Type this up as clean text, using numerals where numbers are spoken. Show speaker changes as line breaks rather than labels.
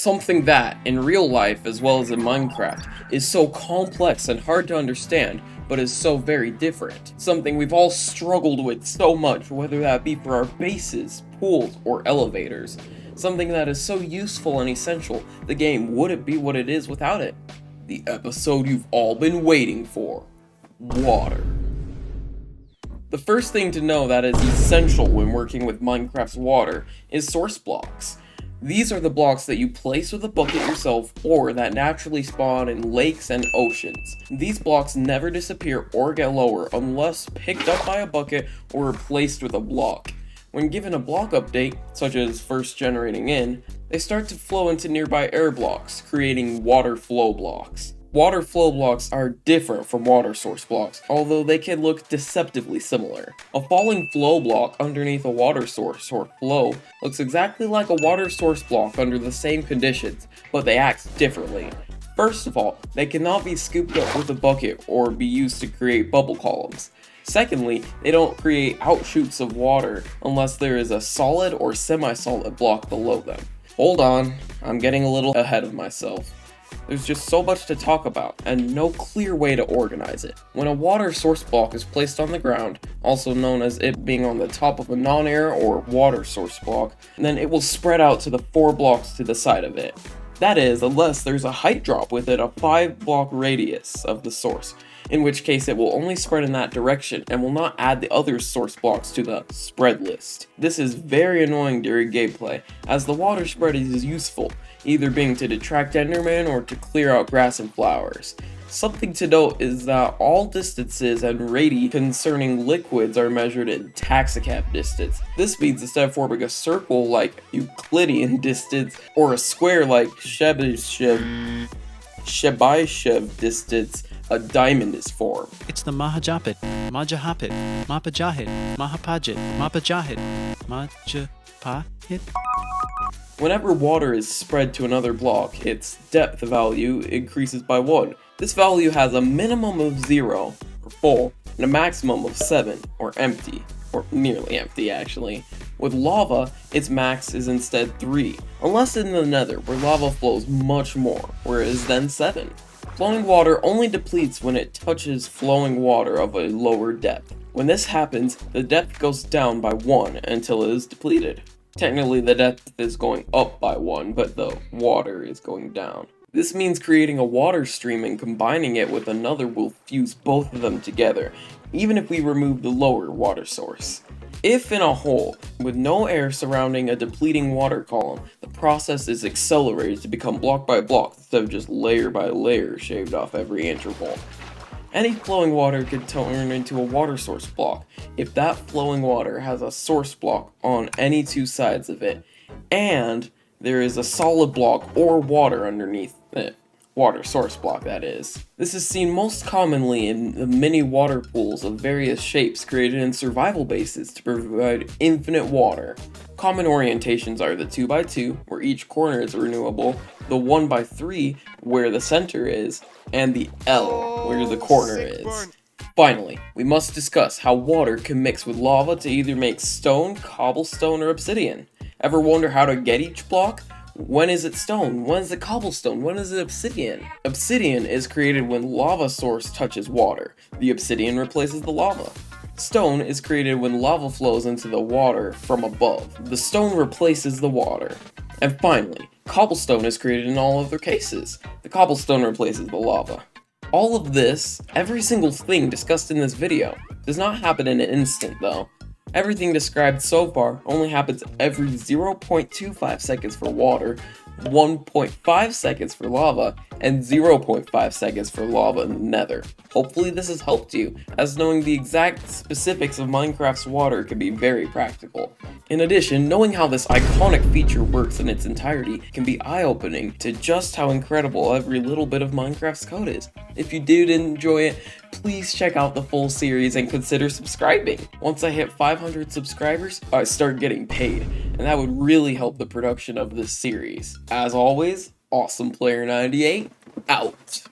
Something that, in real life as well as in Minecraft, is so complex and hard to understand, but is so very different. Something we've all struggled with so much, whether that be for our bases, pools, or elevators. Something that is so useful and essential, the game wouldn't be what it is without it. The episode you've all been waiting for. Water. The first thing to know that is essential when working with Minecraft's water is source blocks. These are the blocks that you place with a bucket yourself or that naturally spawn in lakes and oceans. These blocks never disappear or get lower unless picked up by a bucket or replaced with a block. When given a block update, such as first generating in, they start to flow into nearby air blocks, creating water flow blocks. Water flow blocks are different from water source blocks, although they can look deceptively similar. A falling flow block underneath a water source or flow looks exactly like a water source block under the same conditions, but they act differently. First of all, they cannot be scooped up with a bucket or be used to create bubble columns. Secondly, they don't create outshoots of water unless there is a solid or semi-solid block below them. Hold on, I'm getting a little ahead of myself. There's just so much to talk about, and no clear way to organize it. When a water source block is placed on the ground, also known as it being on the top of a non-air or water source block, then it will spread out to the 4 blocks to the side of it. That is, unless there's a height drop within a 5 block radius of the source, in which case it will only spread in that direction and will not add the other source blocks to the spread list. This is very annoying during gameplay, as the water spread is useful, either being to detract Enderman or to clear out grass and flowers. Something to note is that all distances and radii concerning liquids are measured in taxicab distance. This means instead of forming a circle like Euclidean distance or a square like Chebyshev distance, a diamond is formed.
It's the Mahajapit, Majahapit, Mapajahit, Mahapajit, Mapajahit, Majapahit.
Whenever water is spread to another block, its depth value increases by 1. This value has a minimum of 0, or full, and a maximum of 7, or empty, or nearly empty actually. With lava, its max is instead 3, unless in the nether, where lava flows much more, where it is then 7. Flowing water only depletes when it touches flowing water of a lower depth. When this happens, the depth goes down by 1 until it is depleted. Technically, the depth is going up by 1, but the water is going down. This means creating a water stream and combining it with another will fuse both of them together, even if we remove the lower water source. If in a hole, with no air surrounding a depleting water column, the process is accelerated to become block by block instead of just layer by layer shaved off every interval. Any flowing water could turn into a water source block if that flowing water has a source block on any 2 sides of it, and there is a solid block or water underneath it. Water source block, that is. This is seen most commonly in the mini water pools of various shapes created in survival bases to provide infinite water. Common orientations are the 2x2, where each corner is renewable, the 1x3, where the center is, and the L, where the corner is. Finally, we must discuss how water can mix with lava to either make stone, cobblestone, or obsidian. Ever wonder how to get each block? When is it stone? When is it cobblestone? When is it obsidian? Obsidian is created when lava source touches water. The obsidian replaces the lava. Stone is created when lava flows into the water from above. The stone replaces the water. And finally, cobblestone is created in all other cases. The cobblestone replaces the lava. All of this, every single thing discussed in this video, does not happen in an instant though. Everything described so far only happens every 0.25 seconds for water, 1.5 seconds for lava, and 0.5 seconds for lava in the nether. Hopefully this has helped you, as knowing the exact specifics of Minecraft's water can be very practical. In addition, knowing how this iconic feature works in its entirety can be eye-opening to just how incredible every little bit of Minecraft's code is. If you did enjoy it, please check out the full series and consider subscribing. Once I hit 500 subscribers, I start getting paid, and that would really help the production of this series. As always, AwesomePlayer98, out.